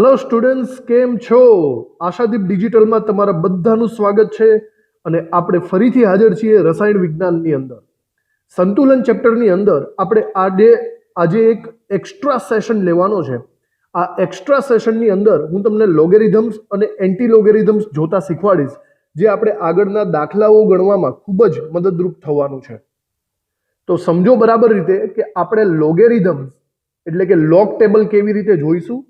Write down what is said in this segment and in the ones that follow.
Hello students, કેમ છો? આશાદીપ ડિજિટલમાં તમારા બધાનું સ્વાગત છે અને આપણે ફરીથી હાજર છીએ રસાયણ વિજ્ઞાનની અંદર. સંતુલન ચેપ્ટરની અંદર આપણે આજે એક એક્સ્ટ્રા સેશન લેવાનો છે. આ એક્સ્ટ્રા સેશનની અંદર હું તમને લોગેરિધમ્સ અને એન્ટી લોગેરિધમ્સ જોતા શીખવાડીશ, જે આપણે આગળના દાખલાઓ ગણવામાં ખૂબ જ મદદરૂપ થવાનું છે. તો સમજો બરાબર રીતે કે આપણે લોગેરિધમ્સ એટલે કે લોગ ટેબલ કેવી રીતે જોઈશું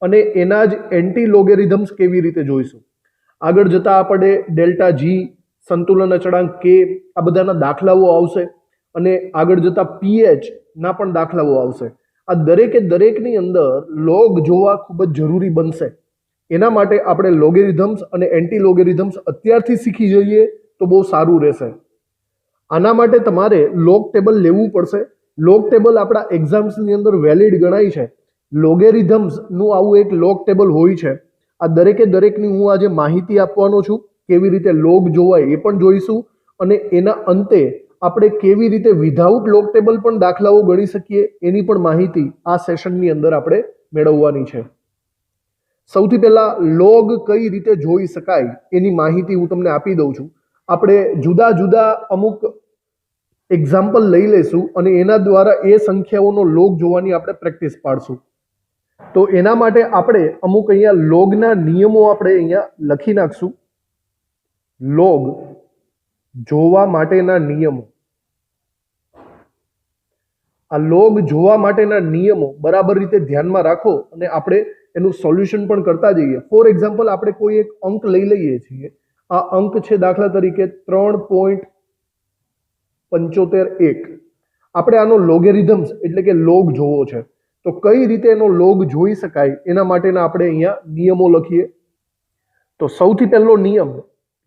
અને એના જ એન્ટી લોગેરિધમ્સ કેવી રીતે જોઈશું. આગળ જતા આપણે ડેલ્ટા જી, સંતુલન અચળાંક કે, આ બધાના દાખલાઓ આવશે અને આગળ જતા પીએચ ના પણ દાખલાઓ આવશે. આ દરેકની અંદર લોગ જોવા ખૂબ જ જરૂરી બનશે. એના માટે આપણે લોગેરિધમ્સ અને એન્ટી લોગેરિધમ્સ અત્યારથી શીખી જઈએ તો બહુ સારું રહેશે. આના માટે તમારે લોગ ટેબલ લેવું પડશે. લોગ ટેબલ આપણા એક્ઝામ્સની અંદર વેલિડ ગણાય છે. લોગેરિધમ્સનું આવું એક લોગ ટેબલ હોય છે. આ દરેકની હું આજે માહિતી આપવાનો છું. કેવી રીતે લોગ જોવાય એ પણ જોઈશું અને એના અંતે આપણે કેવી રીતે વિધાઉટ લોગ ટેબલ પણ દાખલાઓ ગણી શકીએ એની પણ માહિતી આ સેશનની અંદર આપણે મેળવવાની છે. સૌથી પહેલા લોગ કઈ રીતે જોઈ શકાય એની માહિતી હું તમને આપી દઉં છું. આપણે જુદા જુદા અમુક એક્ઝામ્પલ લઈ લઈશું અને એના દ્વારા એ સંખ્યાઓનો લોગ જોવાની આપણે પ્રેક્ટિસ પાડશું. તો એના માટે આપણે અમુક અહીંયા લોગના નિયમો આપણે અહીંયા લખી નાખશું. લોગ જોવા માટેના નિયમો. આ લોગ જોવા માટેના નિયમો બરાબર રીતે ધ્યાનમાં રાખો અને આપણે એનું સોલ્યુશન પણ કરતા જઈએ. ફોર એક્ઝામ્પલ, આપણે કોઈ એક અંક લઈ લઈએ છીએ. આ અંક છે દાખલા તરીકે 3.751. આપણે આનો લોગેરિધમ્સ એટલે કે લોગ જોવો છે. તો કઈ રીતે એનો લોગ જોઈ શકાય એના માટેના આપણે અહીંયા નિયમો લખીએ. તો સૌથી પહેલો નિયમ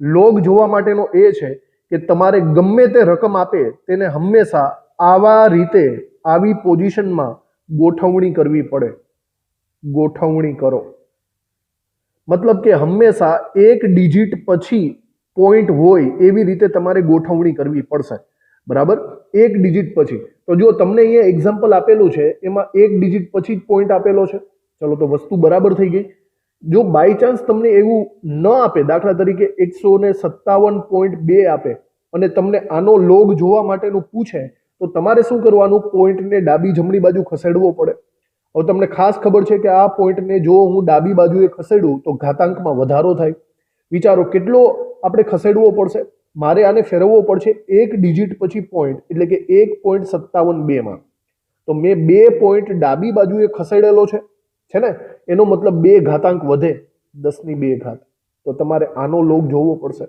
લોગ જોવા માટેનો એ છે કે તમારે ગમે તે રકમ આપે તેને હંમેશા આવા રીતે આવી પોઝિશનમાં ગોઠવણી કરવી પડે. ગોઠવણી કરો મતલબ કે હંમેશા એક ડિજિટ પછી પોઈન્ટ હોય એવી રીતે તમારે ગોઠવણી કરવી પડશે. બરાબર, એક ડિજિટ પછી. તો જો તમને અહીંયા એક્ઝામ્પલ આપેલું છે એમાં એક ડિજિટ પછી જ પોઈન્ટ આપેલો છે. ચલો, તો વસ્તુ બરાબર થઈ ગઈ. જો બાય ચાન્સ તમને એવું ન આપે, દાખલા તરીકે 157.2 આપે અને તમને આનો લોગ જોવા માટેનું પૂછે, તો તમારે શું કરવાનું? પોઈન્ટને ડાબી જમણી બાજુ ખસેડવો પડે. હવે તમને ખાસ ખબર છે કે આ પોઈન્ટને જો હું ડાબી બાજુએ ખસેડું તો ઘાતાંકમાં વધારો થાય. વિચારો કેટલો આપણે ખસેડવો પડશે. મારે આને ફેરવવો પડશે એક ડિજિટ પછી પોઈન્ટ એટલે કે 1.57 માં. તો મેં 2 પોઈન્ટ ડાબી બાજુએ ખસેડેલો છે ને, એનો મતલબ 2 ઘાતાંક વધે, 10⁻2 ઘાત. તો તમારે આનો લોગ જોવો પડશે.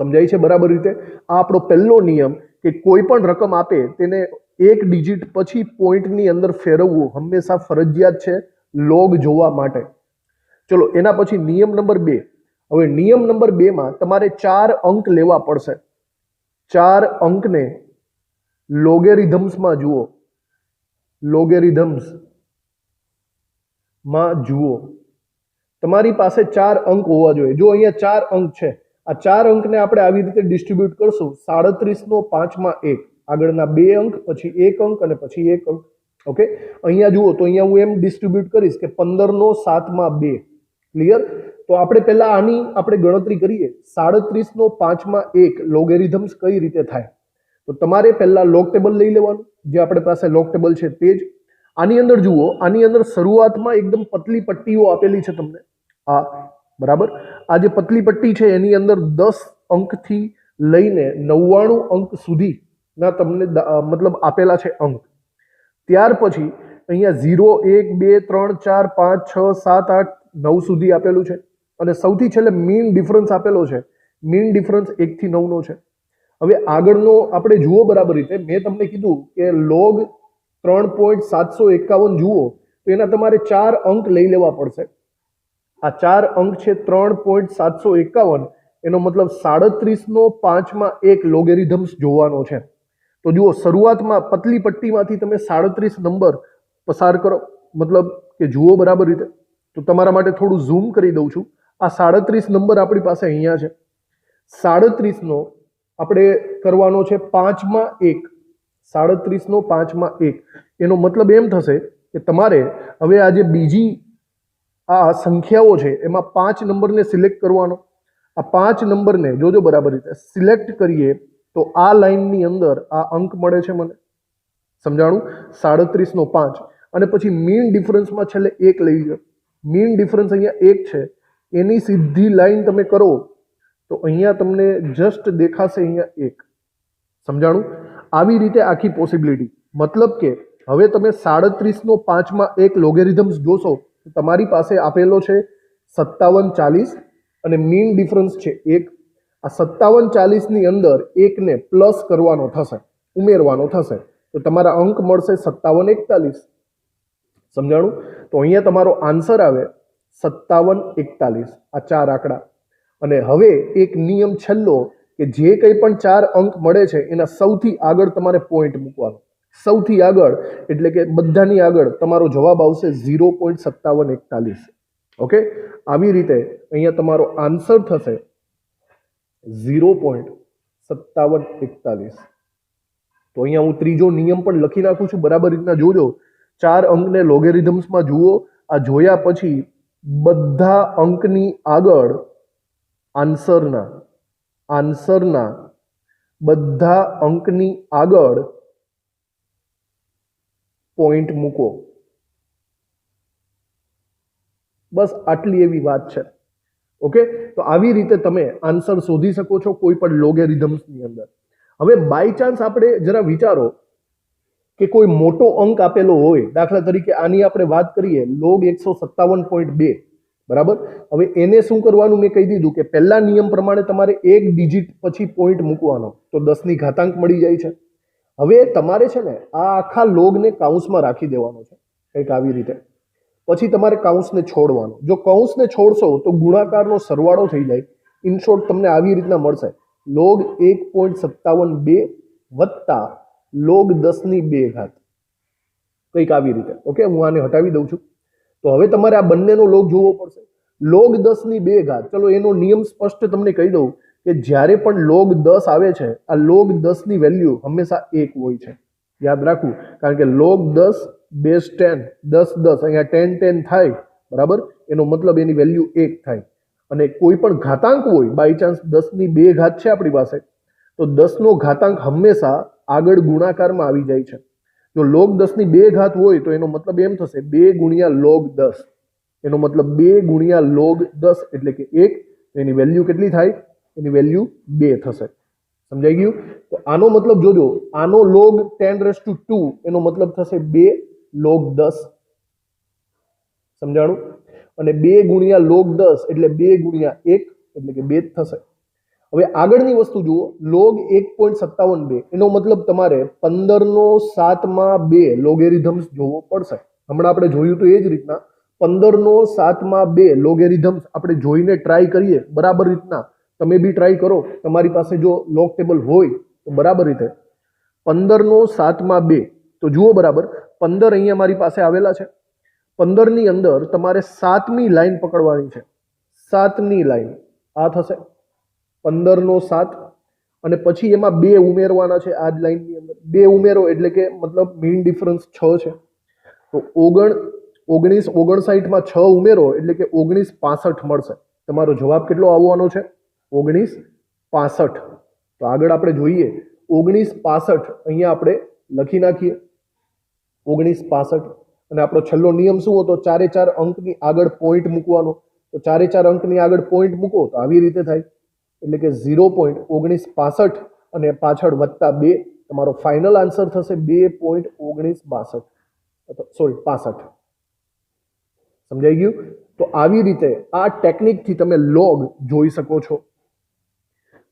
સમજાય છે બરાબર રીતે? આ આપણો પહેલો નિયમ કે કોઈ પણ રકમ આપે તેને એક ડિજિટ પછી પોઈન્ટની અંદર ફેરવવું હંમેશા ફરજિયાત છે લોગ જોવા માટે. ચલો, એના પછી નિયમ નંબર 2. હવે નિયમ નંબર 2 માં તમારે 4 અંક લેવા પડશે. 4 અંકને લોગેરિધમ્સમાં જુઓ. લોગેરિધમ્સ માં જુઓ. તમારી પાસે 4 અંક હોવા જોઈએ. જો અહીંયા 4 અંક છે, આ 4 અંકને આપણે આવી રીતે ડિસ્ટ્રીબ્યુટ કરશું. 37/5 આગળના 2 અંક, પછી 1 અંક અને પછી 1 અંક. ઓકે, અહીંયા જુઓ તો અહીંયા હું એમ ડિસ્ટ્રીબ્યુટ કરીશ કે 15/7 ક્લિયર? તો આપણે પહેલા આની આપણે ગણતરી કરીએ. 37/5 લોગેરિધમ્સ કઈ રીતે થાય? તો તમારે પહેલા લોગ ટેબલ લઈ લેવાનું, જે આપણે પાસે લોગ ટેબલ છે તે જ. આની અંદર જુઓ, આની અંદર શરૂઆતમાં એકદમ પતલી પટ્ટીઓ આપેલી છે તમને. આ બરાબર, આ જે પતલી પટ્ટી છે એની અંદર 10 અંકથી લઈને 99 અંક સુધીના તમને મતલબ આપેલા છે અંક. ત્યાર પછી અહીંયા 0, 1, 2, 3, 4, 5, 6, 7, 8, 9 સુધી આપેલું છે અને સૌથી છેલ્લે મીન ડિફરન્સ આપેલો છે. મીન ડિફરન્સ 1 થી 9 નો છે. હવે આગળનો આપણે જુઓ બરાબર રીતે. મેં તમને કીધું કે લોગ 3.751 જુઓ તો એના તમારે 4 અંક લઈ લેવા પડશે. આ 4 અંક છે 3.751, એનો મતલબ 37/5 લોગેરિધમ્સ જોવાનો છે. તો જુઓ, શરૂઆતમાં પતલી પટ્ટીમાંથી તમે 37 નંબર પસાર કરો, મતલબ કે જુઓ બરાબર રીતે. તો તમારા માટે થોડું ઝૂમ કરી દઉં છું. આ 37 નંબર આપણી પાસે અહીંયા છે. 37 નો આપણે કરવાનો છે 5/1. 37 નો 5/1 એનો મતલબ એમ થશે કે તમારે હવે આ જે બીજી આ સંખ્યાઓ છે એમાં 5 નંબરને સિલેક્ટ કરવાનો. આ 5 નંબરને જોજો બરાબર રીતે સિલેક્ટ કરીએ તો આ લાઈનની અંદર આ અંક મળે છે મને. સમજાણું? 37/5. અને પછી મીન ડિફરન્સમાં છેલ્લે 1 લઈ લો. મીન ડિફરન્સ અહીંયા 1 છે. એની સીધી લાઈન તમે કરો તો અહીંયા તમને જસ્ટ દેખાશે અહીંયા 1. સમજાણું? આવી રીતે આખી પોસિબિલિટી. મતલબ કે હવે તમે 37/5 એક લોગેરિધમ્સ જોશો તો તમારી પાસે આપેલો છે 5740 અને મીન ડિફરન્સ છે 1. આ 5740 ની અંદર 1 ને પ્લસ કરવાનો થશે, ઉમેરવાનો થશે, તો તમારા અંક મળશે 5741. સમજાણું? તો અહીંયા તમારો આન્સર આવે 5741. આ 4 આંકડા. અને હવે એક નિયમ છેલ્લો કે જે કંઈ પણ 4 અંક મળે છે એના સૌથી આગળ તમારે પોઈન્ટ મૂકવાનો. સૌથી આગળ એટલે કે બધાની આગળ તમારો જવાબ આવશે 0.5741. ઓકે, આવી રીતે અહીંયા તમારો આન્સર થશે 0.5741. તો અહીંયા હું ત્રીજો નિયમ પણ લખી નાખું છું, બરાબર રીતના જોજો. 4 અંકને લોગેરિધમ્સમાં જુઓ. આ જોયા પછી બધા અંકની આગળ આન્સરના બધા અંકની આગળ પોઈન્ટ મૂકો. બસ આટલી એવી વાત છે. ઓકે, તો આવી રીતે તમે આન્સર શોધી શકો છો કોઈ પણ લોગેરિધમ્સની અંદર. હવે બાય ચાન્સ આપણે જરા વિચારો કે કોઈ મોટો અંક આપેલો હોય, દાખલા તરીકે આની આપણે વાત કરીએ log 157.2, બરાબર. હવે એને શું કરવાનું મેં કહી દીધું કે પહેલા નિયમ પ્રમાણે તમારે એક ડિજિટ પછી પોઈન્ટ મૂકવાનો, તો 10 ની ઘાતાંક મળી જાય છે. હવે તમારે છે ને આ આખા લોગને કાઉન્સમાં રાખી દેવાનો છે કંઈક આવી રીતે. પછી તમારે કૌંસને છોડવાનો. જો કૌંસને છોડશો તો ગુણાકારનો સરવાળો થઈ જાય. ઇન શોર્ટ તમને આવી રીતના મળશે log 1.57.2 વત્તા log 10(2) કંઈક આવી રીતે. ઓકે, હું આને હટાવી દઉં છું. તો હવે તમારે આ બંનેનો લોગ જોવો પડશે. log 10(2), ચલો એનો નિયમ સ્પષ્ટ તમને કહી દઉં કે જ્યારે પણ log 10 આવે છે આ log 10 ની વેલ્યુ હંમેશા 1 હોય છે. યાદ રાખવું, કારણ કે log 10 બેઝ 10 10 અહીંયા 10 થાય, બરાબર. એનો મતલબ એની વેલ્યુ 1 થાય. અને કોઈ પણ ઘાતાંક હોય, બાય ચાન્સ 10(2) છે આપણી પાસે, તો 10 નો ઘાતાંક હંમેશા આગળ ગુણાકારમાં આવી જાય છે. જો log 10(2) હોય તો એનો મતલબ એમ થશે 2 ગુણ્યા log 10. એનો મતલબ 2 ગુણ્યા log 10 એટલે કે 1. એની વેલ્યુ કેટલી થાય? એની વેલ્યુ 2 થશે. સમજાઈ ગયું? તો આનો મતલબ જોજો, આનો log 10⁻², એનો મતલબ થશે 2 log 10. સમજાણું? અને 2 ગુણ્યા log 10 એટલે 2 ગુણ્યા 1 એટલે કે 2 થશે. હવે આગળની વસ્તુ જુઓ, log 1.57.2 એનો મતલબ તમારે 15(7)2 લોગેરિધમ્સ જોવો પડશે. હમણાં આપણે જોયું તો એ જ રીતના 15(7)2 લોગેરિધમ્સ આપણે જોઈને ટ્રાય કરીએ બરાબર રીતના. તમે બી ટ્રાય કરો, તમારી પાસે જો લોગ ટેબલ હોય તો બરાબર રીતે 15(7)2 તો જુઓ બરાબર 15 અહીંયા મારી પાસે આવેલા છે. 15 ની અંદર તમારે 7મી લાઈન પકડવાની છે. 7મી લાઈન આ થશે 15(7) અને પછી એમાં 2 ઉમેરવાના છે. આ જ લાઈનની અંદર 2 ઉમેરો એટલે કે મતલબ મીન ડિફરન્સ 6 છે. તો 1959માં 6 ઉમેરો એટલે કે 1965 મળશે. તમારો જવાબ કેટલો આવવાનો છે? 1965. તો આગળ આપણે જોઈએ 1965 અહીંયા આપણે લખી નાખીએ 1965. અને આપણો છેલ્લો નિયમ શું હતો? 4 અંકની આગળ પોઈન્ટ મૂકવાનો. તો 4 અંકની આગળ પોઈન્ટ મૂકો તો આવી રીતે થાય, એટલે કે 0.1965 અને પાછળ વત્તા 2. તમારો ફાઇનલ આન્સર થશે 2.1962. સોરી 65. સમજાઈ ગયું? તો આવી રીતે આ ટેકનિકથી તમે લોગ જોઈ શકો છો.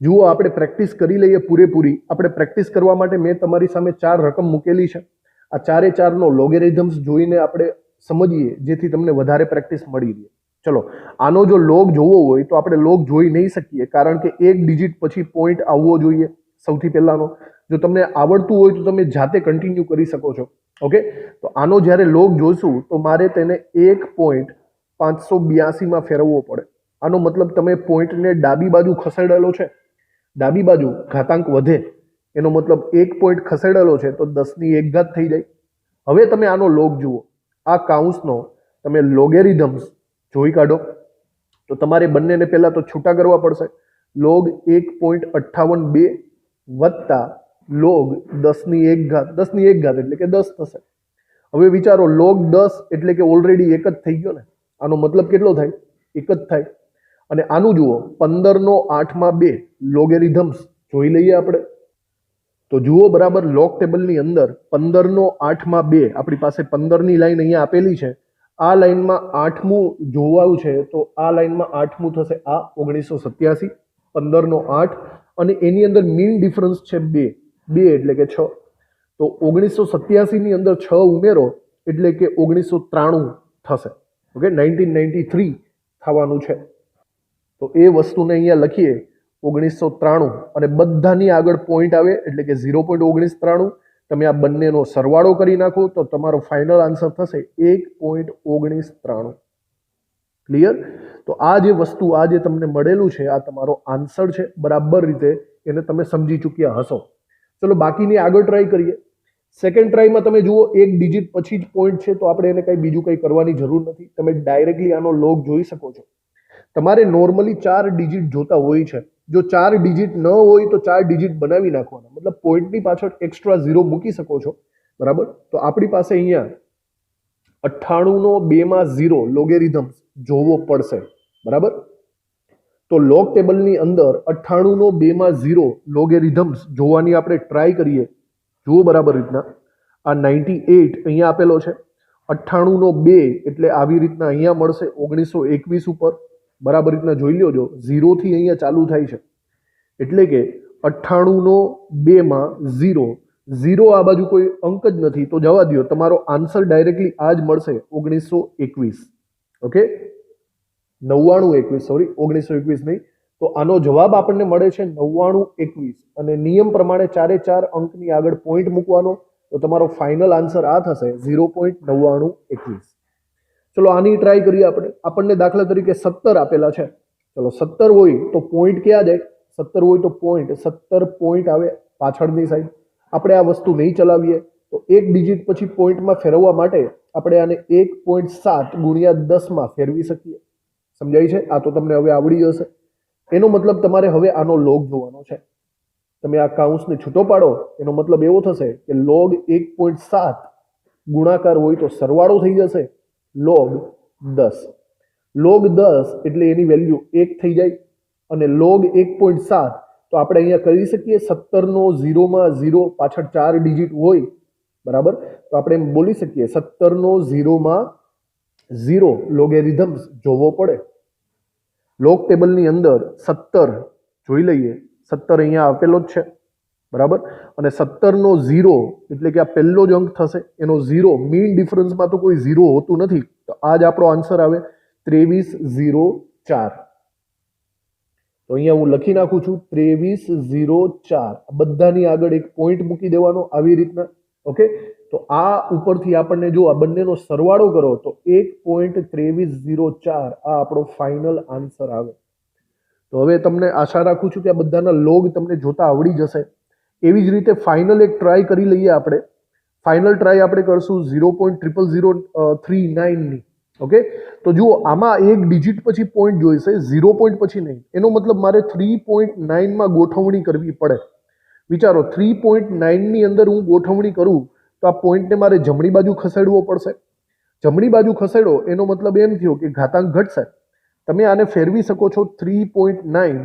જુઓ, આપણે પ્રેક્ટિસ કરી લઈએ પૂરેપૂરી. આપણે પ્રેક્ટિસ કરવા માટે મેં તમારી સામે 4 રકમ મૂકેલી છે. આ 4 નો લોગેરિધમ્સ જોઈને આપણે સમજીએ જેથી તમને વધારે પ્રેક્ટિસ મળી રહે. ચલો, આનો જો લોગ જોવો હોય તો આપણે લોગ જોઈ નહીં શકીએ, કારણ કે એક ડિજિટ પછી પોઈન્ટ આવવો જોઈએ સૌથી પહેલાનો. જો તમને આવડતું હોય તો તમે જાતે કન્ટિન્યુ કરી શકો છો. ઓકે, તો આનો જ્યારે લોગ જોઈશું તો મારે તેને 1.582 ફેરવવો પડે. આનો મતલબ તમે પોઈન્ટને ડાબી બાજુ ખસેડેલો છે, ડાબી બાજુ ઘાતાંક વધે, એનો મતલબ 1 પોઈન્ટ ખસેડેલો છે તો 10(1) થઈ જાય. હવે તમે આનો લોગ જુઓ, આ કાઉન્સનો તમે લોગેરિધમ્સ જોઈ કાઢો. તો તમારે બંનેને પહેલા તો છૂટા કરવા પડશે. log 1.58 વત્તા log 10 ની 1 ઘાત એટલે કે 10 થશે. હવે વિચારો log 10 એટલે કે ઓલરેડી 1 જ થઈ ગયો ને. આનો મતલબ કેટલો થાય? 1 જ થાય. અને આનું જુઓ 15/8 લોગેરિધમ્સ જોઈ લઈએ આપણે. તો જુઓ બરાબર લોગ ટેબલની અંદર 15/8 આપણી પાસે 15 ની લાઈન અહીંયા આપેલી છે. આ લાઈનમાં 8મું જોવાનું છે તો આ લાઈનમાં 8મું થશે આ 1987 15/8 અને એની અંદર મીન ડિફરન્સ છે 2 એટલે કે 6. તો 1987 ની અંદર 6 ઉમેરો એટલે કે 1993 થશે. ઓકે 1993 થવાનું છે. તો એ વસ્તુને અહીંયા લખીએ 1993 અને બધાની આગળ પોઈન્ટ આવે એટલે કે 0.1993. તમે આ બંનેનો સરવાળો કરી નાખો તો તમારો ફાઇનલ આન્સર થશે 1.1993. ક્લિયર? તો આ જે વસ્તુ આ જે તમને મળેલું છે આ તમારો આન્સર છે. બરાબર રીતે એને તમે સમજી ચૂક્યા હશો. ચલો બાકીની આગળ ટ્રાય કરીએ. સેકન્ડ ટ્રાયમાં તમે જુઓ એક ડિજિટ પછી જ પોઈન્ટ છે તો આપણે એને કંઈ બીજું કંઈ કરવાની જરૂર નથી. તમે ડાયરેક્ટલી આનો લોગ જોઈ શકો છો. તમારે નોર્મલી 4 ડિજિટ જોતા હોય છે. જો 4 ડિજિટ ન હોય તો 4 ડિજિટ બનાવી નાખવાના. મતલબ પોઈન્ટની પાછળ એક્સ્ટ્રા 0 મૂકી શકો છો. બરાબર? તો આપણી પાસે અહીંયા 98/2 લોગેરિધમ્સ જોવો પડશે. બરાબર? તો લોગ ટેબલની અંદર 98/2 લોગેરિધમ્સ જોવાની આપણે ટ્રાય કરીએ. જુઓ બરાબર રીતના આ 98 અહીંયા આપેલો છે. 98/2 એટલે આવી રીતના અહીંયા મળશે 1921 ઉપર. બરાબર રીતના જોઈ લ્યો. 0 થી અહીંયા ચાલુ થાય છે એટલે કે 98/2 0 આ બાજુ કોઈ અંક જ નથી તો જવા દો. તમારો આન્સર ડાયરેક્ટલી આ જ મળશે 1921. ઓકે 1921 નહીં. તો આનો જવાબ આપણને મળે છે 9921 અને નિયમ પ્રમાણે 4 અંકની આગળ પોઈન્ટ મૂકવાનો તો તમારો ફાઇનલ આન્સર આ થશે 0.9921. ચલો આની ટ્રાય કરીએ આપણે. આપણને દાખલા તરીકે 17 આપેલા છે. ચલો 17 હોય તો પોઈન્ટ ક્યાં જાય? 17 હોય તો પોઈન્ટ 17 પોઈન્ટ આવે પાછળની સાઈડ. આપણે આ વસ્તુ નહીં ચલાવીએ તો એક ડિજિટ પછી પોઈન્ટમાં ફેરવવા માટે આપણે આને 1.7 ગુણ્યા 10 ફેરવી શકીએ. સમજાય છે? આ તો તમને હવે આવડી જશે. એનો મતલબ તમારે હવે આનો લોગ જોવાનો છે. તમે આ કાઉન્સને છૂટો પાડો એનો મતલબ એવો થશે કે log 1.7 ગુણાકાર હોય તો સરવાળો થઈ જશે log 10. log 10 એટલે એની વેલ્યુ 1 થઈ જાય અને log 1.7 તો આપણે અહીંયા કરી શકીએ 17 નો 0 પાછળ 4 ડિજિટ હોય. બરાબર? તો આપણે એમ બોલી શકીએ 17 નો 0 લોગેરિધમ્સ જોવો પડે. લોગ ટેબલની અંદર 17 જોઈ લઈએ. 17 અહીંયા આપેલો જ છે. બરાબર? અને 17 નો 0 એટલે કે આ પહેલો જ અંક થશે. એનો 0 મીન ડિફરન્સમાં તો કોઈ 0 હોતું નથી. તો આ જ આપણો આન્સર આવે 2304. તો અહીંયા હું લખી નાખું છું 2304. બધાની આગળ એક પોઈન્ટ મૂકી દેવાનો આવી રીતના. ઓકે? તો આ ઉપરથી આપણને જો આ બંનેનો સરવાળો કરો તો 1.2304 આ આપણો ફાઇનલ આન્સર આવે. તો હવે તમને આશા રાખું છું કે આ બધાના લોગ તમને જોતા આવડી જશે. એવી જ રીતે ફાઇનલ એક ટ્રાય કરી લઈએ આપણે. ફાઇનલ ટ્રાય આપણે કરશું 0.00039 ની. ઓકે? તો જુઓ આમાં એક ડિજિટ પછી પોઈન્ટ જોઈશે 0 પોઈન્ટ પછી નહીં. એનો મતલબ મારે 3.9 ગોઠવણી કરવી પડે. વિચારો 3.9 ની અંદર હું ગોઠવણી કરું તો આ પોઈન્ટને મારે જમણી બાજુ ખસેડવો પડશે. જમણી બાજુ ખસેડો એનો મતલબ એમ થયો કે ઘાતાંક ઘટશે. તમે આને ફેરવી શકો છો 3.9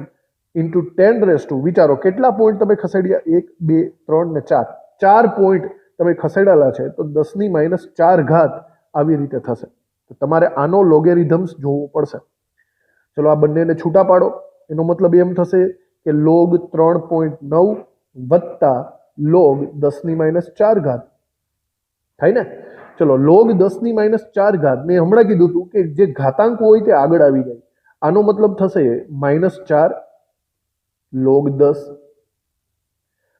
ઇન્ટુ 10 વિચારો કેટલા પોઈન્ટ તમે ખસેડ્યા? 1 2 3 ને 4. 4 પોઈન્ટ તમે ખસેડાયેલા છે તો 10⁻4 ઘાત આવી રીતે થશે. તો તમારે આનો લોગેરિધમ્સ જોવો પડશે. ચલો આ બંનેને છૂટા પાડો. એનો મતલબ એમ થશે કે log 3.9 વત્તા log 10⁻4 ઘાત થાય ને. ચલો log 10⁻4 ઘાત મેં હમણાં કીધું હતું કે જે ઘાતાંક હોય તે આગળ આવી જાય. આનો મતલબ થશે -4 log 10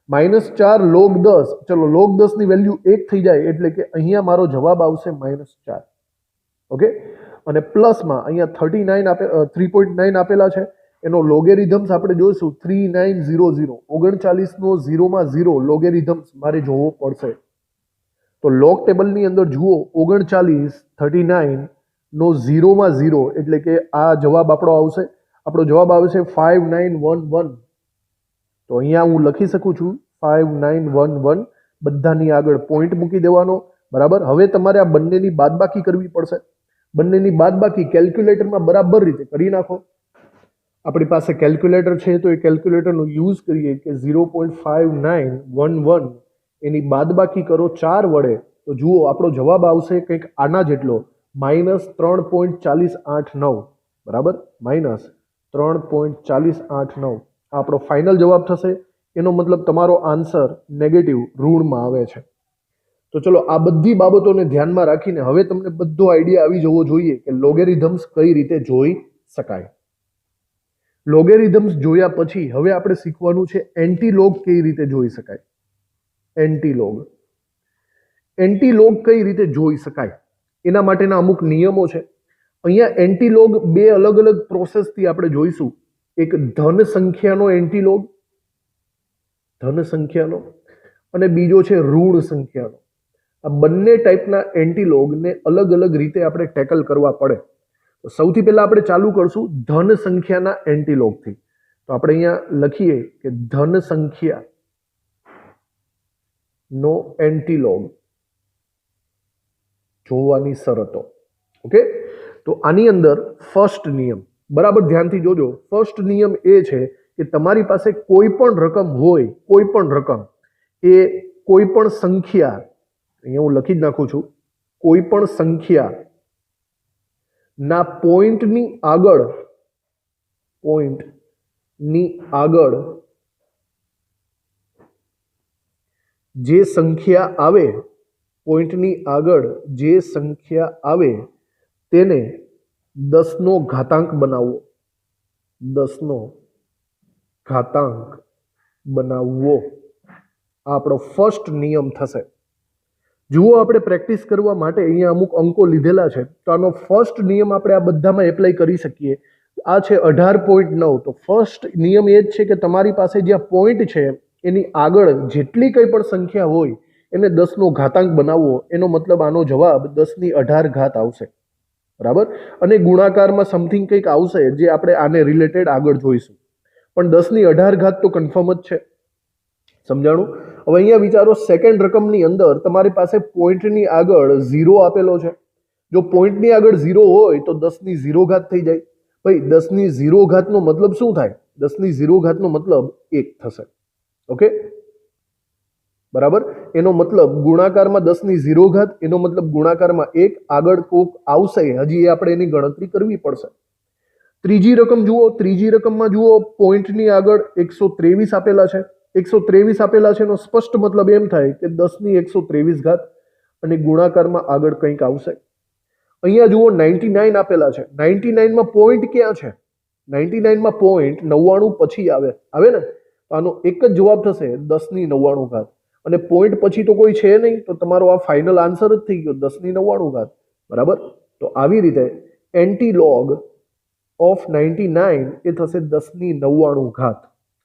-4 log 10. ચલો log 10 ની વેલ્યુ 1 થઈ જાય એટલે કે અહીંયા મારો જવાબ આવશે -4. ઓકે? અને પ્લસમાં અહીંયા 3.9 આપેલા છે. એનો લોગેરિધમ્સ આપણે જોઈશું 3900. 39 નો 0 લોગેરિધમ્સ મારે જોવો પડશે. તો લોગ ટેબલની અંદર જુઓ 39 39 નો 0 0 એટલે કે આ જવાબ આપણો આવશે. આપણો જવાબ આવશે 5911. તો અહીંયા હું લખી શકું છું 5911. બધાની આગળ પોઈન્ટ મૂકી દેવાનો. બરાબર. હવે તમારે આ બંનેની બાદબાકી કરવી પડશે. બંનેની બાદબાકી કેલ્ક્યુલેટરમાં બરાબર રીતે કરી નાખો. આપણી પાસે કેલ્ક્યુલેટર છે તો એ કેલ્ક્યુલેટરનો યુઝ કરીએ કે 0.5911 એની બાદબાકી કરો 4 વડે તો જુઓ આપણો જવાબ આવશે કંઈક આના જેટલો -3.4089. બરાબર. -3.4089 આપણો ફાઇનલ જવાબ થશે. એનો મતલબ તમારો આન્સર નેગેટિવ ઋણમાં આવે છે. તો ચલો આ બધી બાબતોને ધ્યાનમાં રાખીને હવે તમને બધો આઈડિયા આવી જવો જોઈએ કે લોગેરિધમ્સ કઈ રીતે જોઈ શકાય. લોગેરિધમ્સ જોયા પછી હવે આપણે શીખવાનું છે એન્ટીલોગ કઈ રીતે જોઈ શકાય. એન્ટીલોગ કઈ રીતે જોઈ શકાય એના માટેના અમુક નિયમો છે. અહીંયા એન્ટીલોગ બે અલગ અલગ પ્રોસેસથી આપણે જોઈશું. એક ધન સંખ્યાનો એન્ટીલોગ, ધન સંખ્યાનો, અને બીજો છે ઋણ સંખ્યાનો. આ બંને ટાઈપના એન્ટીલોગને અલગ અલગ રીતે આપણે ટેકલ કરવા પડે. તો સૌથી પહેલા આપણે ચાલુ કરશું ધન સંખ્યાના એન્ટીલોગથી. તો આપણે અહીંયા લખીએ કે ધન સંખ્યા નો એન્ટીલોગ જોવાની શરતો. ઓકે. તો આની અંદર ફર્સ્ટ નિયમ બરાબર ધ્યાનથી જોજો. ફર્સ્ટ નિયમ એ છે કે તમારી પાસે કોઈ પણ રકમ હોય, કોઈ પણ રકમ એ કોઈ પણ સંખ્યા, અહીંયા હું લખી જ નાખું છું, કોઈ પણ સંખ્યા ના પોઈન્ટની આગળ જે સંખ્યા આવે, પોઈન્ટની આગળ જે સંખ્યા આવે તેને 10 નો ઘાતાંક બનાવવો. 10 નો ઘાતાંક બનાવવો આ આપણો ફર્સ્ટ નિયમ થશે. જુઓ આપણે પ્રેક્ટિસ કરવા માટે અહીંયા અમુક અંકો લીધેલા છે. તો આનો ફર્સ્ટ નિયમ આપણે આ બધામાં એપ્લાય કરી શકીએ. આ છે 18.9. તો ફર્સ્ટ નિયમ એ જ છે કે તમારી પાસે જ્યાં પોઈન્ટ છે એની આગળ જેટલી કંઈ પણ સંખ્યા હોય એને 10 નો ઘાતાંક બનાવવો. એનો મતલબ આનો જવાબ 10⁻18 આવશે. બરાબર. અને ગુણાકારમાં સમથિંગ કંઈક આવશે જે આપણે આને રિલેટેડ આગળ જોઈશું. પણ 10⁻18 તો કન્ફર્મ જ છે. સમજાણું? હવે અહીંયા વિચારો સેકન્ડ રકમની અંદર તમારી પાસે પોઈન્ટની આગળ 0 આપેલો છે. જો પોઈન્ટની આગળ 0 હોય તો 10⁻0 થઈ જાય. ભાઈ 10⁻0 નો મતલબ શું થાય? 10⁻0 નો મતલબ 1 થશે. ઓકે. બરાબર. એનો મતલબ ગુણાકારમાં 10⁻0, એનો મતલબ ગુણાકારમાં 1, આગળ કોક આવશે, હજી આપણે એની ગણતરી કરવી પડશે. ત્રીજી રકમ જુઓ. ત્રીજી રકમમાં જુઓ પોઈન્ટની આગળ 123 આપેલા છે. 123 આપેલા છે એનો સ્પષ્ટ મતલબ એમ થાય કે 10⁻123 અને ગુણાકારમાં આગળ કંઈક આવશે. અહીંયા જુઓ 99 આપેલા છે. 99 માં પોઈન્ટ ક્યાં છે? 99 માં પોઈન્ટ 99 પછી આવે ને. તો આનો એક જ જવાબ થશે 10⁻99. અને પોઈન્ટ પછી તો કોઈ છે નહીં, તો તમારો આ ફાઇનલ આન્સર જ થઈ ગયો 10⁻99. બરાબર. તો આવી રીતે એન્ટીલોગ ઓફ 99 એ થશે 10⁻99.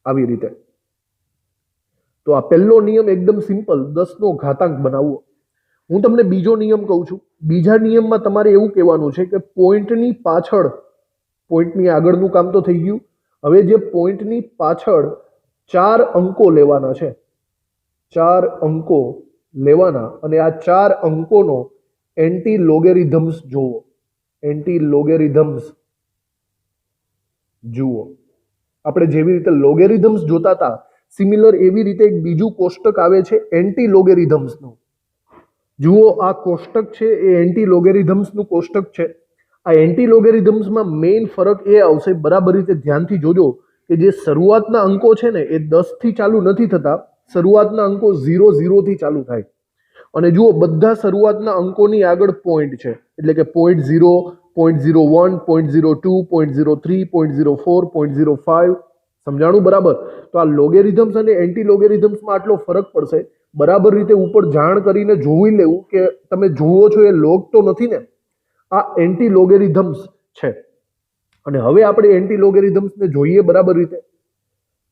આવી રીતે. તો આ પહેલો નિયમ એકદમ સિમ્પલ, 10 નો ઘાતાંક બનાવવો. હું તમને બીજો નિયમ કહું છું. બીજા નિયમમાં તમારે એવું કહેવાનું છે કે પોઈન્ટની પાછળ, પોઈન્ટની આગળનું કામ તો થઈ ગયું. હવે જે પોઈન્ટની પાછળ 4 અંકો લેવાના છે, 4 અંકો લેવાના, અને આ 4 અંકોનો એન્ટી લોગેરિધમ્સ જોવો. એન્ટી લોગેરિધમ્સ જુઓ. આપણે જેવી રીતે લોગેરિધમ્સ જોતા હતા સિમિલર એવી રીતે એક બીજું કોષ્ટક આવે છે એન્ટી લોગેરિધમ્સનું. જુઓ આ કોષ્ટક છે એ એન્ટી લોગેરિધમ્સનું કોષ્ટક છે. આ એન્ટી લોગેરિધમ્સમાં મેઇન ફરક એ આવશે, બરાબર રીતે ધ્યાનથી જોજો, કે જે શરૂઆતના અંકો છે ને એ 10 થી ચાલુ નથી થતા. શરૂઆતના અંકો 0 0 થી ચાલુ થાય. અને જુઓ બધા શરૂઆતના અંકોની આગળ પોઈન્ટ છે, એટલે કે 0.0, 0.01, 0.02, 0.03, 0.04, 0.05. સમજાણું? બરાબર. તો આ લોગેરિધમ્સ અને એન્ટી લોગેરિધમ્સમાં આટલો ફરક પડશે. બરાબર રીતે ઉપર જાણ કરીને જોઈ લેવું કે તમે જુઓ છો એ લોગ તો નથી ને, આ એન્ટી લોગેરિધમ્સ છે. અને હવે આપણે એન્ટી લોગેરિધમ્સને જોઈએ બરાબર રીતે.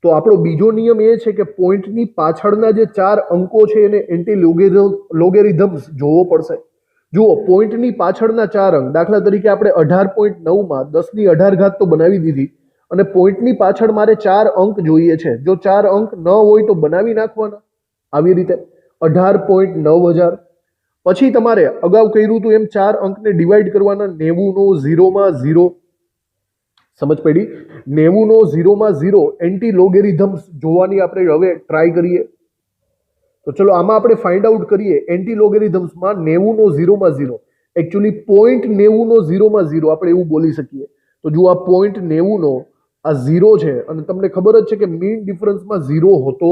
તો આપણો બીજો નિયમ એ છે કે પોઈન્ટની પાછળના જે 4 અંકો છે એને એન્ટી લોગેરિધમ્સ જોવો પડશે. જુઓ પોઈન્ટની પાછળના 4 અંક, દાખલા તરીકે આપણે 18.9 માં 10^18 તો બનાવી દીધી, અને પોઈન્ટની પાછળ મારે 4 અંક જોઈએ છે. જો 4 અંક ન હોય તો બનાવી નાખવાના આવી રીતે 18.9000. પછી તમારે અગાઉ કર્યું હતું એમ 4 અંકને ડિવાઈડ કરવાના. 90 નો 0 માં 0, સમજ પડી? 90 નો 0 માં 0 એન્ટી લોગેરિધમ્સ જોવાની આપણે હવે ટ્રાય કરીએ. તો ચલો આમાં આપણે ફાઇન્ડ આઉટ કરીએ. એન્ટી લોગેરિધમ્સમાં 90 નો 0 માં 0 એકચ્યુઅલી 0.90 નો 0 માં 0 આપણે એવું બોલી શકીએ. તો જો આ 0.90 નો આ 0 છે, અને તમને ખબર જ છે કે મીન ડિફરન્સમાં 0 હોતો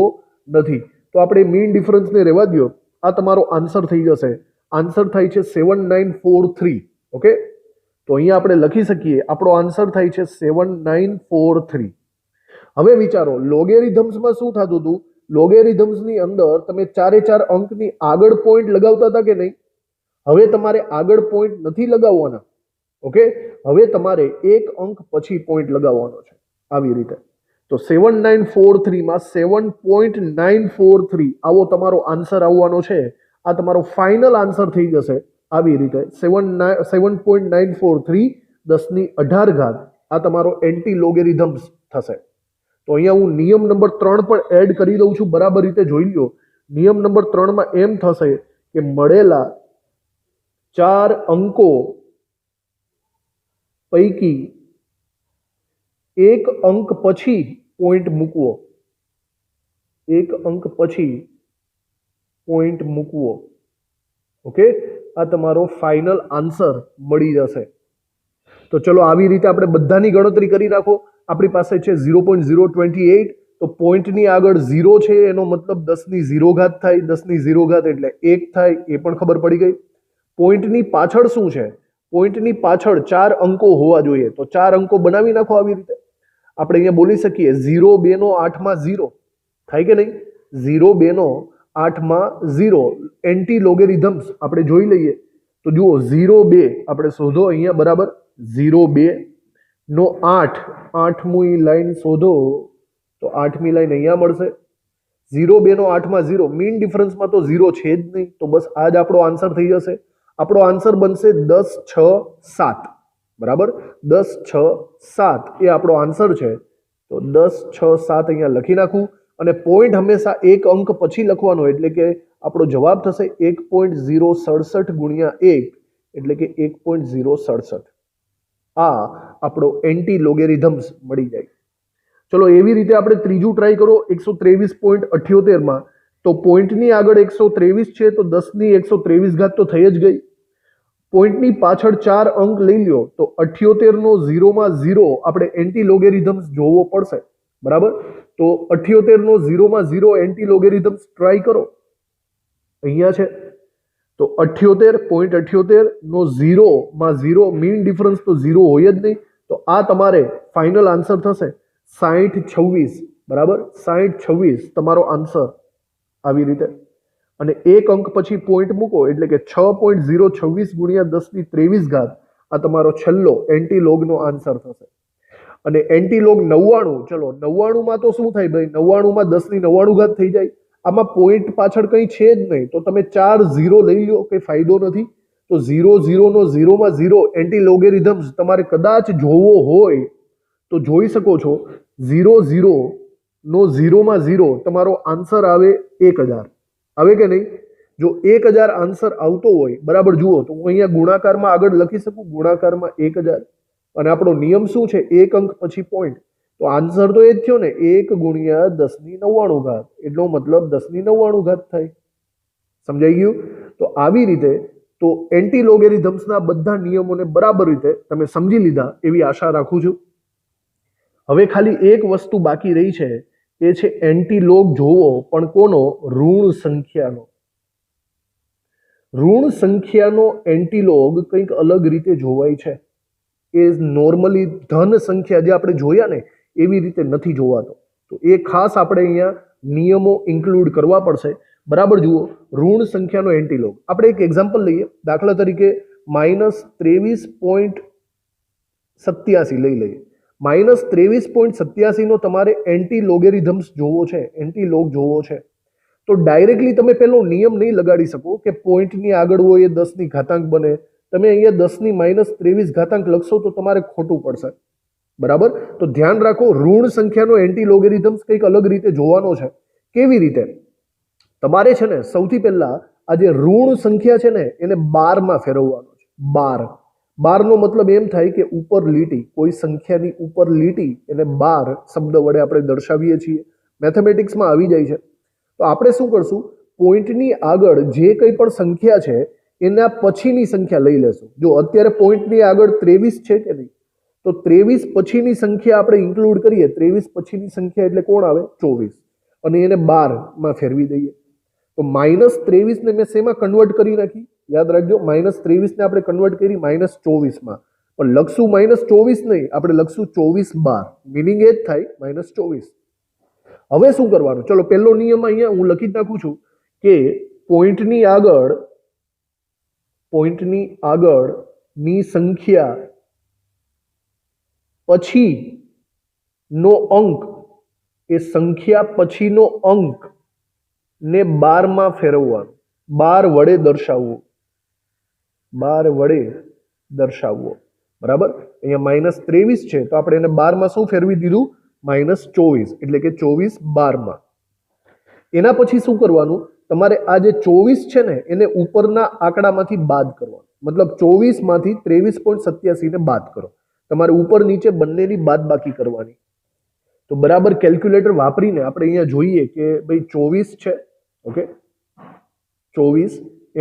નથી, તો આપણે મીન ડિફરન્સને રહેવા દો. આ તમારો આન્સર થઈ જશે. આન્સર થાય છે 7943. ઓકે, તો અહીંયા આપણે લખી શકીએ આપણો આન્સર થાય છે 7943. હવે વિચારો લોગેરિધમ્સમાં શું થતું હતું. લોગેરિધમ્સની અંદર તમે 4 અંકની આગળ પોઈન્ટ લગાવતા હતા કે નહીં? હવે તમારે આગળ પોઈન્ટ નથી લગાવવાના. ઓકે, હવે તમારે 1 અંક પછી પોઈન્ટ લગાવવાનો છે આવી રીતે. તો 7943માં 7.943 આવો તમારો આન્સર આવવાનો છે. આ તમારો ફાઇનલ આન્સર થઈ જશે આવી રીતે 7.943 10^18 આ તમારો એન્ટી લોગેરિધમ્સ થશે. તો અહીંયા હું નિયમ નંબર 3 પણ એડ કરી દઉં છું. બરાબર રીતે જોઈ લો. નિયમ નંબર 3માં એમ થશે કે મળેલા 4 અંકો પૈકી 1 અંક પછી પોઈન્ટ મૂકવો. 1 અંક પછી પોઈન્ટ મૂકવો. ઓકે, આ તમારો ફાઇનલ આન્સર મળી જશે. તો ચલો આવી રીતે આપણે બધાની ગણતરી કરી નાખો. આપણી પાસે છે 0.028, તો પોઈન્ટની આગળ 0 છે એનો મતલબ 10^0 થાય. 10^0 એટલે 1 થાય, એ પણ ખબર પડી ગઈ. પોઈન્ટની પાછળ શું છે? પોઈન્ટની પાછળ 4 અંકો હોવા જોઈએ. તો 4 અંકો બનાવી નાખો આવી રીતે. આપણે અહીંયા બોલી શકીએ 0 2 નો 8માં 0 થાય કે નહીં? 0 2 નો 8માં 0 એન્ટી લોગેરિધમ્સ આપણે જોઈ લઈએ. તો જુઓ 0 2 આપણે શોધો અહીંયા. બરાબર 0 2 નો 8, 8મી લાઈન શોધો. તો 8મી લાઈન અહીંયા મળશે. 0 2 નો 8માં 0 મીન ડિફરન્સમાં તો 0 છે જ નહીં, તો બસ આ જ આપણો આન્સર થઈ જશે. આપણો આન્સર બનશે 10 6 7. બરાબર 10 6 7 એ આપણો આન્સર છે. તો 10 6 7 અહીંયા લખી નાખું. અને પોઈન્ટ હંમેશા 1 અંક પછી લખવાનો, એટલે કે આપણો જવાબ થશે 1.067 ગુણ્યા 1 એટલે કે 1.067. આ આપણો એન્ટી લોગેરિધમ્સ મળી જાય. ચલો એવી રીતે આપણે ત્રીજું ટ્રાય કરો. 123.78માં તો પોઈન્ટની આગળ 123 છે, તો 10^123 તો થઈ જ ગઈ. પોઈન્ટની પાછળ 4 અંક લઈ લ્યો, તો 78 નો 0માં 0 આપણે એન્ટી લોગેરિધમ્સ જોવો પડશે. બરાબર, તો 78 નો 0માં 0 એન્ટી લોગેરિધમ્સ ટ્રાય કરો. અહીંયા છે તો 78 નો 0માં 0 મીન ડિફરન્સ તો 0 હોય જ નહીં, તો આ તમારે ફાઇનલ આન્સર થશે 6026. બરાબર 6026 તમારો આન્સર આવી રીતે. અને 1 અંક પછી પોઈન્ટ મૂકો એટલે કે 6.026 ગુણ્યા 10^23 આ તમારો છેલ્લો એન્ટી લોગનો આન્સર થશે. અને એન્ટી લોગ 99, ચલો 99માં તો શું થાય ભાઈ? 99માં 10^99 થઈ જાય. આમાં પોઈન્ટ પાછળ કંઈ છે જ નહીં, તો તમે 4 0 લઈ લો, કંઈ ફાયદો નથી. તો 0 0 નો 0માં 0 એન્ટી લોગેરિધમ્સ તમારે કદાચ જોવો હોય તો જોઈ શકો છો. 0 0 નો 0માં 0 તમારો આન્સર આવે 1000. આવે કે નહીં? જો 1000 આન્સર આવતો હોય, બરાબર જુઓ, તો હું અહીંયા ગુણાકારમાં આગળ લખી શકું. ગુણાકારમાં 1000, અને આપણો નિયમ શું છે? 1 અંક પછી પોઈન્ટ. તો આન્સર તો એ જ થયો ને, 1 ગુણ્યા 10^99 એટલો મતલબ 10^99 થાય. સમજાઈ ગયું? તો આવી રીતે તો એન્ટી લોગેરિધમ્સના બધા નિયમોને બરાબર રીતે તમે સમજી લીધા એવી આશા રાખું છું. હવે ખાલી એક વસ્તુ બાકી રહી છે, એ છે એન્ટી લોગ જોવો, પણ કોનો? ઋણ સંખ્યાનો. ઋણ સંખ્યાનો એન્ટી લોગ કંઈક અલગ રીતે જોવાય છે. એ નોર્મલી ધન સંખ્યા જે આપણે જોયા ને એવી રીતે નથી જોવાતો. તો એ ખાસ આપણે અહીંયા નિયમો ઇન્ક્લુડ કરવા પડશે. બરાબર જુઓ, ઋણ સંખ્યાનો એન્ટી લોગ. આપણે એક એક્ઝામ્પલ લઈએ. દાખલા તરીકે -23.87 લઈ લઈએ. -23.87 નો તમારે એન્ટી લોગેરિધમ્સ જોવો છે, એન્ટી લોગ જોવો છે. તો ડાયરેક્ટલી તમે પેલો નિયમ નહીં લગાડી શકો કે પોઈન્ટની આગળ હોય એ 10ની ઘાતાંક બને. તમે અહીંયા 10ની -23 ઘાતાંક લખશો તો તમારે ખોટું પડશે. બરાબર? તો ધ્યાન રાખો, ઋણ સંખ્યાનો એન્ટી લોગેરિધમ્સ કંઈક અલગ રીતે જોવાનો છે. કેવી રીતે? તમારે છે ને સૌથી પહેલા આ જે ઋણ સંખ્યા છે ને એને 12 માં ફેરવવાનો છે. 12 12 નો મતલબ એમ થાય કે ઉપર લીટી, કોઈ સંખ્યાની ઉપર લીટી એને 12 શબ્દ વડે આપણે દર્શાવીએ છીએ. મેથેમેટિક્સમાં આવી જાય છે. તો આપણે શું કરશું, પોઈન્ટની આગળ જે કંઈ પણ સંખ્યા છે એના પછીની સંખ્યા લઈ લેશું. જો અત્યારે પોઈન્ટની આગળ 23 છે કે નહીં, તો 23 પછીની સંખ્યા આપણે ઇન્ક્લુડ કરીએ. 23 પછીની સંખ્યા એટલે કોણ આવે? 24. અને એને 12 માં ફેરવી દઈએ. તો -23 ને મેં શેમાં કન્વર્ટ કરી નાખી? યાદ રાખજો, -23 ને આપણે કન્વર્ટ કરી -24 માં. પણ લખશું -24 નહીં, આપણે લખશું 24 12. મિનિંગ એ જ થાય -24. હવે શું કરવાનું? ચલો પહેલો નિયમ અહીંયા હું લખી જ નાખું છું કે પોઈન્ટની આગળની સંખ્યા પછીનો અંક, એ સંખ્યા પછીનો અંક ને 12 માં ફેરવવાનું. 12 વડે દર્શાવવું. 12 વડે દર્શાવવો. બરાબર? અહીંયા -23 છે તો આપણે એને 12 માં શું ફેરવી દીધું? -24. એટલે કે 24 12 માં. એના પછી શું કરવાનું? તમારે આ જે 24 છે ને એને ઉપરના આંકડામાંથી બાદ કરવાનું. મતલબ 24 માંથી 23.87 ને બાદ કરો. તમારે ઉપર નીચે બંનેની બાદબાકી કરવાની. તો બરાબર કેલ્ક્યુલેટર વાપરીને આપણે અહીંયા જોઈએ કે ભાઈ 24 છે, ઓકે, 24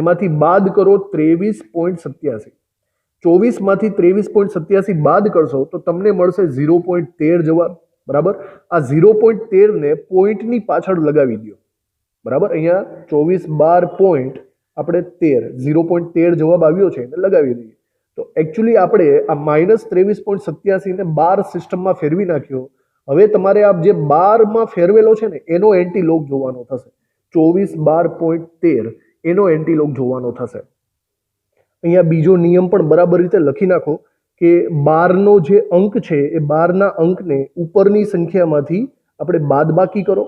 એમાંથી બાદ કરો 23.87. 24 માંથી 23.87 બાદ કરશો તો તમને મળશે 0.13 જવાબ. બરાબર? આ 0.13 ને પોઈન્ટની પાછળ લગાવી દો. બરાબર? અહીંયા 24 12 પોઈન્ટ આપણે 13, 0.13 જવાબ આવ્યો છે એને લગાવી દઈએ. તો એકચ્યુઅલી આપણે આ -23.87 ને 12 સિસ્ટમમાં ફેરવી નાખ્યો. હવે તમારે આ જે 12 માં ફેરવેલો છે ને એનો એન્ટીલોગ જોવાનો થશે. 24 12.13 એનો એન્ટીલોગ જોવાનો થશે. અહીંયા બીજો નિયમ પણ બરાબર રીતે લખી નાખો કે 12 નો જે અંક છે એ 12 ના અંકને ઉપરની સંખ્યામાંથી આપણે બાદબાકી કરો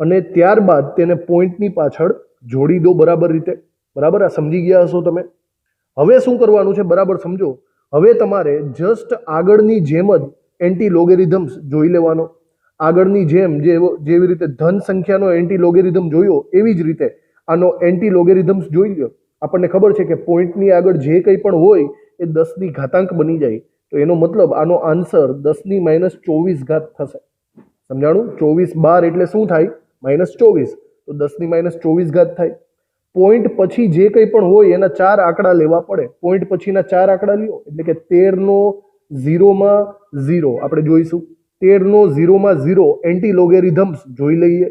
અને ત્યારબાદ તેને પોઈન્ટની પાછળ જોડી દો બરાબર રીતે. બરાબર? આ સમજી ગયા હશો તમે. હવે શું કરવાનું છે બરાબર સમજો. હવે તમારે જસ્ટ આગળની જેમ જ એન્ટી લોગેરિધમ્સ જોઈ લેવાનો. આગળની જેમ જેવી રીતે ધન સંખ્યાનો એન્ટી લોગેરિધમ જોયો એવી જ રીતે આનો એન્ટી લોગેરિધમ્સ જોઈ લો. આપણને ખબર છે કે પોઈન્ટની આગળ જે કંઈ પણ હોય એ 10ની ઘાતાંક બની જાય. તો એનો મતલબ આનો આન્સર 10ની -24 ઘાત થશે. સમજાણું? 24 12 એટલે શું થાય? -24. તો 10ની -24 ઘાત થાય. પોઈન્ટ પછી જે કંઈ પણ હોય એના 4 આંકડા લેવા પડે. પોઈન્ટ પછીના 4 આંકડા લ્યો એટલે કે 13 નો 0 માં 0 આપણે જોઈશું. 13 નો 0 માં 0 એન્ટી લોગેરિધમ્સ જોઈ લઈએ.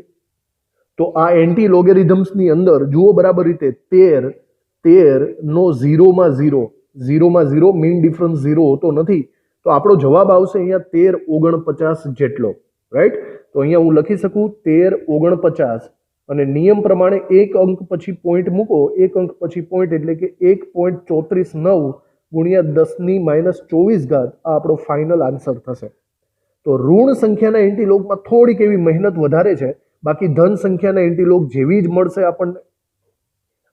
તો આ એન્ટી લોગેરિધમ્સની અંદર જુઓ બરાબર રીતે 13 નો 0 માં 0, 0 માં 0 મીન ડિફરન્સ 0 હોતો નથી. તો આપણો જવાબ આવશે અહીંયા 1349 જેટલો. રાઈટ? તો અહીંયા હું લખી શકું 1349 અને નિયમ પ્રમાણે એક અંક પછી પોઈન્ટ મૂકો. એક અંક પછી પોઈન્ટ એટલે કે 1.349 ગુણ્યા 10ની -24 ઘાત. આ આપણો ફાઇનલ આન્સર થશે. તો ઋણ સંખ્યાના એન્ટીલોગમાં થોડીક એવી મહેનત વધારે છે. બાકી ધન સંખ્યાના એન્ટીલોગ જેવી જ મળશે આપણને.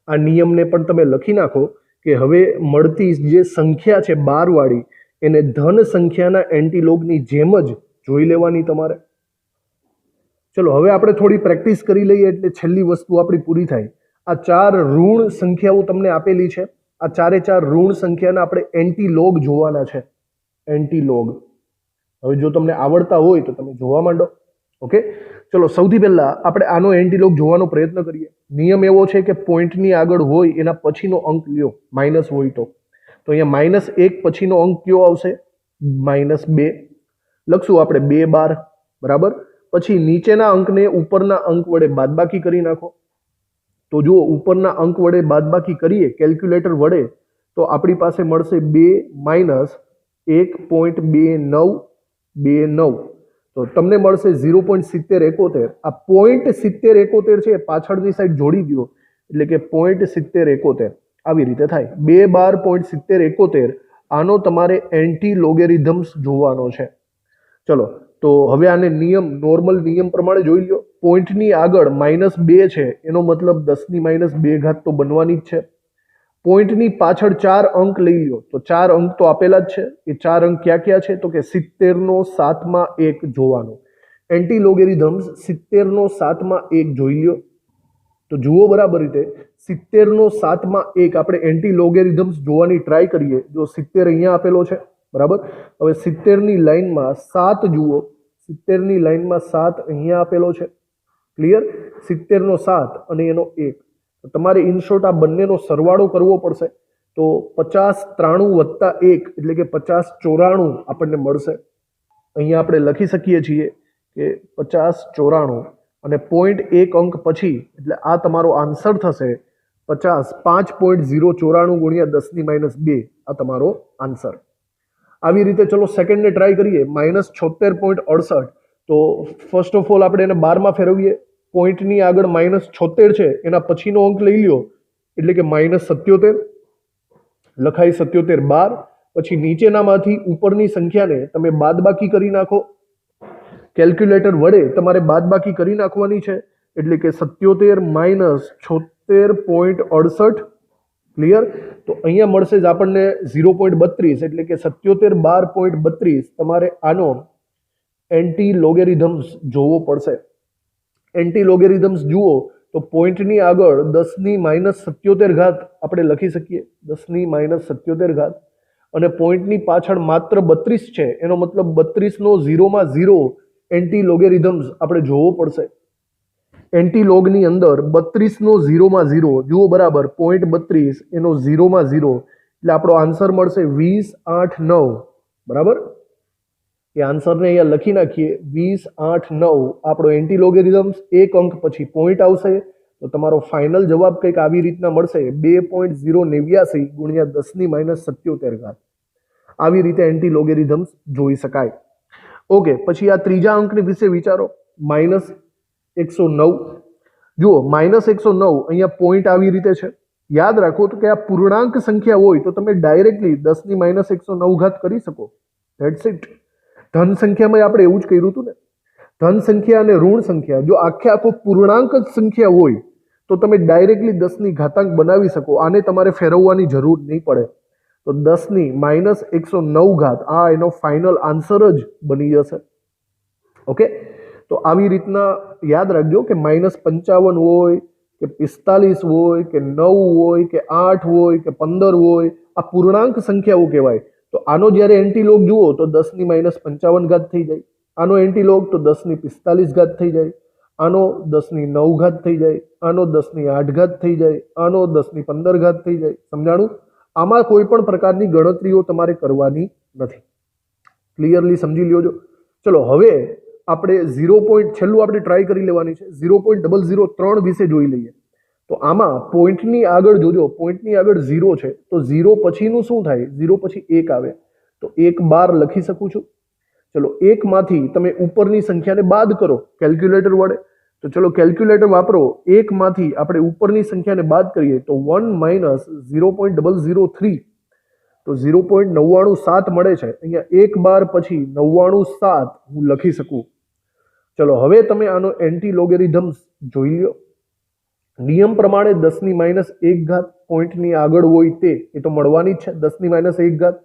આ નિયમને પણ તમે લખી નાખો કે હવે મળતી જે સંખ્યા છે 12 વાળી એને ધન સંખ્યાના એન્ટીલોગની જેમ જ જોઈ લેવાની તમારે. ચલો હવે આપણે થોડી પ્રેક્ટિસ કરી લઈએ એટલે છેલ્લી વસ્તુ આપણી પૂરી થાય. આ 4 ઋણ સંખ્યાઓ તમને આપેલી છે. આ 4 ઋણ સંખ્યાના આપણે એન્ટીલોગ જોવાના છે. એન્ટીલોગ હવે જો તમને આવડતા હોય તો તમે જોવા માંડો. ઓકે, ચલો સૌથી પહેલા આપણે આનો એન્ટીલોગ જોવાનો પ્રયત્ન કરીએ. નિયમ એવો છે કે પોઈન્ટની આગળ હોય એના પછીનો અંક લ્યો, માઇનસ હોય તો અહીંયા -1 પછીનો અંક કયો આવશે? -2 લખશું આપણે 2 12. બરાબર? પછી નીચેના અંકને ઉપરના અંક વડે બાદબાકી કરી નાખો. તો જુઓ ઉપરના અંક વડે બાદબાકી કરીએ કેલ્ક્યુલેટર વડે તો આપણી પાસે મળશે 2 -1.2929. તો તમને મળશે 0.7071. આ 0.7071 છે પાછળની સાઈડ જોડી દો એટલે કે 0.7071 આવી રીતે થાય. 2 12.7071 આનો તમારે એન્ટી લોગેરિધમ્સ જોવાનો છે. ચલો તો હવે આને નોર્મલ નિયમ પ્રમાણે જોઈ લો. પોઈન્ટની આગળ -2 છે, એનો મતલબ 10⁻2 ઘાત તો બનવાની જ છે. પોઈન્ટની પાછળ 4 અંક લઈ લો, તો 4 અંક તો આપેલા જ છે. એ 4 અંક ક્યાં ક્યાં છે? તો કે 70/7 જોવાનો. એન્ટી લોગેરિધમ્સ 70/7 જોઈ લો. તો જુઓ બરાબર રીતે 70/7 આપણે એન્ટી લોગેરિધમ્સ જોવાની ટ્રાય કરીએ. જો 70 અહીંયા આપેલો છે, બરાબર. હવે 70ની લાઈનમાં 7 જુઓ, 70ની લાઈનમાં 7 અહીંયા આપેલો છે. ક્લિયર? 70/7 અને એનો 1. તો તમારે ઇનશોર્ટ આ બંનેનો સરવાળો કરવો પડશે. તો 50 93 + 1 એટલે કે 50 94 આપણને મળશે. અહીંયા આપણે લખી શકીએ છીએ કે 50 94 અને 0.1 અંક પછી એટલે આ તમારો આન્સર થશે 50 5.094 × 10⁻2. આ તમારો આન્સર. આવી રીતે ચલો સેકન્ડને ટ્રાય કરીએ. -76.68. તો ફર્સ્ટ ઓફ ઓલ આપણે એને 12માં ફેરવીએ. પોઈન્ટની આગળ -76 છે, એના પછીનો અંક લઈ લ્યો એટલે કે -77. લખાય 77 12. પછી નીચેનામાંથી ઉપરની સંખ્યાને તમે બાદબાકી કરી નાખો. કેલ્ક્યુલેટર વડે તમારે બાદબાકી કરી નાખવાની છે. એટલે કે 77 -76.68. ક્લિયર? તો અહીંયા મળશે જ આપણને 0.32 એટલે કે 77 12.32. તમારે આનો એન્ટી લોગેરિધમ્સ જોવો પડશે. એન્ટી લોગેરિધમ્સ જુઓ તો પોઈન્ટની આગળ 10⁻77 ઘાત આપણે લખી શકીએ. 10⁻77 અને પોઈન્ટની પાછળ માત્ર 32 છે, એનો મતલબ 32/0 એન્ટી લોગેરિધમ્સ આપણે જોવો પડશે. એન્ટી લોગની અંદર 32/0 જુઓ બરાબર 0.32 એનો 0/0 એટલે આપણો આન્સર મળશે 20 8 9. બરાબર? એ આન્સરને અહીંયા લખી નાખીએ 20 8 9. આપણો એન્ટી લોગેરિધમ્સ 1 અંક પછી પોઈન્ટ આવશે. તો તમારો ફાઇનલ જવાબ કંઈક આવી રીતના મળશે 2.089 × 10⁻77. આવી રીતે એન્ટી લોગેરિધમ્સ જોઈ શકાય. ઓકે, પછી આ ત્રીજા અંકની વિશે વિચારો. -109. જુઓ -109 અહીંયા પોઈન્ટ આવી રીતે છે. યાદ રાખો તો કે આ પૂર્ણાંક સંખ્યા હોય તો તમે ડાયરેક્ટલી 10⁻109 કરી શકો. That's it. ધન સંખ્યામાં આપણે એવું જ કર્યું હતું ને. ધન સંખ્યા અને ઋણ સંખ્યા જો આખો પૂર્ણાંક જ સંખ્યા હોય તો તમે ડાયરેક્ટલી 10ની ઘાતાંક બનાવી શકો. આને તમારે ફેરવવાની જરૂર નહીં પડે. તો 10⁻109 આ એનો ફાઇનલ આન્સર જ બની જશે. ઓકે, તો આવી રીતના યાદ રાખજો કે -55 હોય કે 45 હોય કે 9 હોય કે 8 હોય કે 15 હોય, આ પૂર્ણાંક સંખ્યાઓ કહેવાય. તો આનો જ્યારે એન્ટીલોગ જુઓ તો 10⁻55 થઈ જાય. આનો એન્ટીલોગ તો 10⁻45 થઈ જાય. આનો 10⁻9 થઈ જાય. આનો 10⁻8 થઈ જાય. આનો 10⁻15 થઈ જાય. સમજાણું? આમાં કોઈ પણ પ્રકારની ગણતરીઓ તમારે કરવાની નથી. ક્લિયરલી સમજી લ્યો. ચલો હવે આપણે 0. છેલ્લું આપણે ટ્રાય કરી લેવાની છે. 0.003 વિશે જોઈ લઈએ. તો આમાં પોઈન્ટની આગળ જોજો, પોઈન્ટની આગળ 0 છે તો 0 પછીનું શું થાય? 0 પછી 1 આવે તો 1 12 લખી શકું છું. ચલો 1 માંથી તમે ઉપરની સંખ્યાને બાદ કરો કેલ્ક્યુલેટર વડે. તો ચલો કેલ્ક્યુલેટર વાપરો. 1 માંથી આપણે ઉપરની સંખ્યાને બાદ કરીએ તો 1 - 0.003 તો 0.997 મળે છે. અહીંયા 1 12 પછી 997 હું લખી શકું. ચલો હવે તમે આનો એન્ટી લોગેરિધમ્સ જોઈ લો. નિયમ પ્રમાણે 10⁻1 પોઈન્ટની આગળ હોય તે એ તો મળવાની જ છે. 10⁻1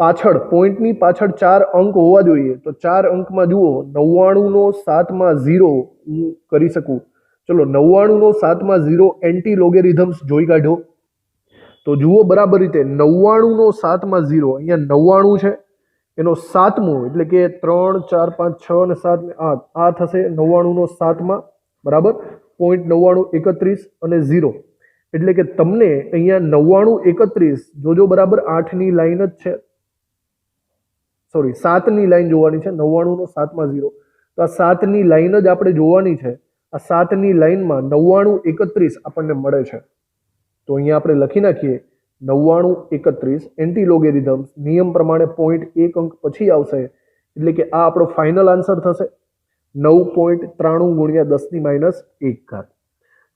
પાછળ પોઈન્ટની પાછળ 4 અંક હોવા જોઈએ. તો 4 અંકમાં જુઓ 99/7 હું કરી શકું. ચલો 99/7 એન્ટી લોગેરિધમ્સ જોઈ કાઢો. તો જુઓ બરાબર રીતે 99/7 અહીંયા 99 છે, એનો 7મો એટલે કે 3 4 5 6 અને 7 8 આ થશે 99/7. બરાબર? 0.9931 અને 0 એટલે કે તમને અહીંયા 9931 જોજો બરાબર 8ની લાઈન જ છે. સોરી 7ની લાઈન જોવાની છે. 99/7 તો આ 7ની લાઈન જ આપણે જોવાની છે. આ 7ની લાઈનમાં 9931 આપણને મળે છે. તો અહીંયા આપણે લખી નાખીએ 9931 એન્ટી લોગેરિધમ્સ નિયમ પ્રમાણે 0.1 અંક પછી આવશે એટલે કે આ આપણો ફાઇનલ આન્સર થશે 9.93 × 10⁻1.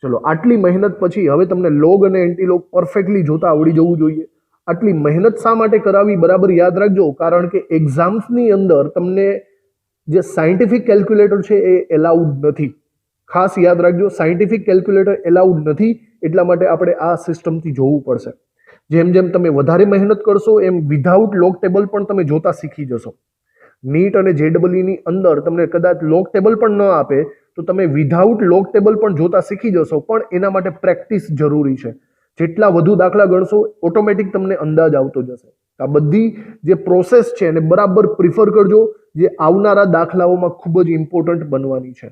ચલો આટલી મહેનત પછી હવે તમને લોગ અને એન્ટીલોગ પરફેક્ટલી જોતા આવડી જવું જોઈએ. આટલી મહેનત શા માટે કરાવી? બરાબર યાદ રાખજો, કારણ કે એક્ઝામ્સની અંદર તમને જે સાયન્ટિફિક કેલ્ક્યુલેટર છે એ એલાઉડ નથી. ખાસ યાદ રાખજો, સાયન્ટિફિક કેલ્ક્યુલેટર એલાઉડ નથી, એટલા માટે આપણે આ સિસ્ટમથી જોવું પડશે. જેમ જેમ તમે વધારે મહેનત કરશો એમ વિધાઉટ લોગ ટેબલ પણ તમે જોતા શીખી જશો. નીટ અને JEE ની અંદર તમને કદાચ લોગ ટેબલ પણ ન આપે તો તમે વિધાઉટ લોગ ટેબલ પણ જોતા શીખી જશો, પણ એના માટે પ્રેક્ટિસ જરૂરી છે. જેટલા વધુ દાખલા ગણશો ઓટોમેટિક તમને અંદાજ આવતો જશે. આ બધી જે પ્રોસેસ છે એને બરાબર પ્રિફર કરજો, જે આવનારા દાખલાઓમાં ખૂબ જ ઇમ્પોર્ટન્ટ બનવાની છે.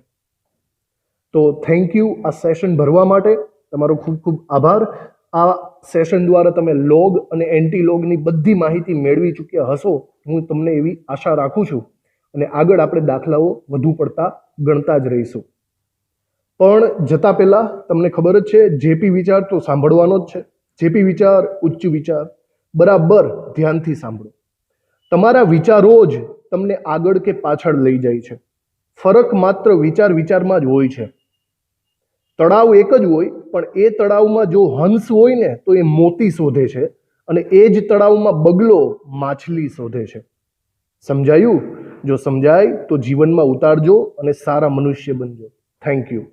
તો થેન્ક યુ આ સેશન ભરવા માટે, તમારો ખૂબ ખૂબ આભાર. આ સેશન દ્વારા તમે લોગ અને એન્ટી લોગની બધી માહિતી મેળવી ચૂક્યા હશો, હું તમને એવી આશા રાખું છું. અને આગળ આપણે દાખલાઓ વધુ પડતા ગણતા જ રહીશું. પણ જતા પહેલા તમને ખબર જ છે, જેપી વિચાર તો સાંભળવાનો જ છે. જેપી વિચાર, ઉચ્ચ વિચાર બરાબર ધ્યાનથી સાંભળો. તમારા વિચારો જ તમને આગળ કે પાછળ લઈ જાય છે. ફરક માત્ર વિચારમાં જ હોય છે. તળાવ એક જ હોય, પણ એ તળાવમાં જો હંસ હોય ને તો એ મોતી શોધે છે, અને એ જ તળાવમાં બગલો માછલી શોધે છે. સમજાયું? જો સમજાય તો જીવનમાં ઉતારજો અને સારા મનુષ્ય બનજો. Thank you.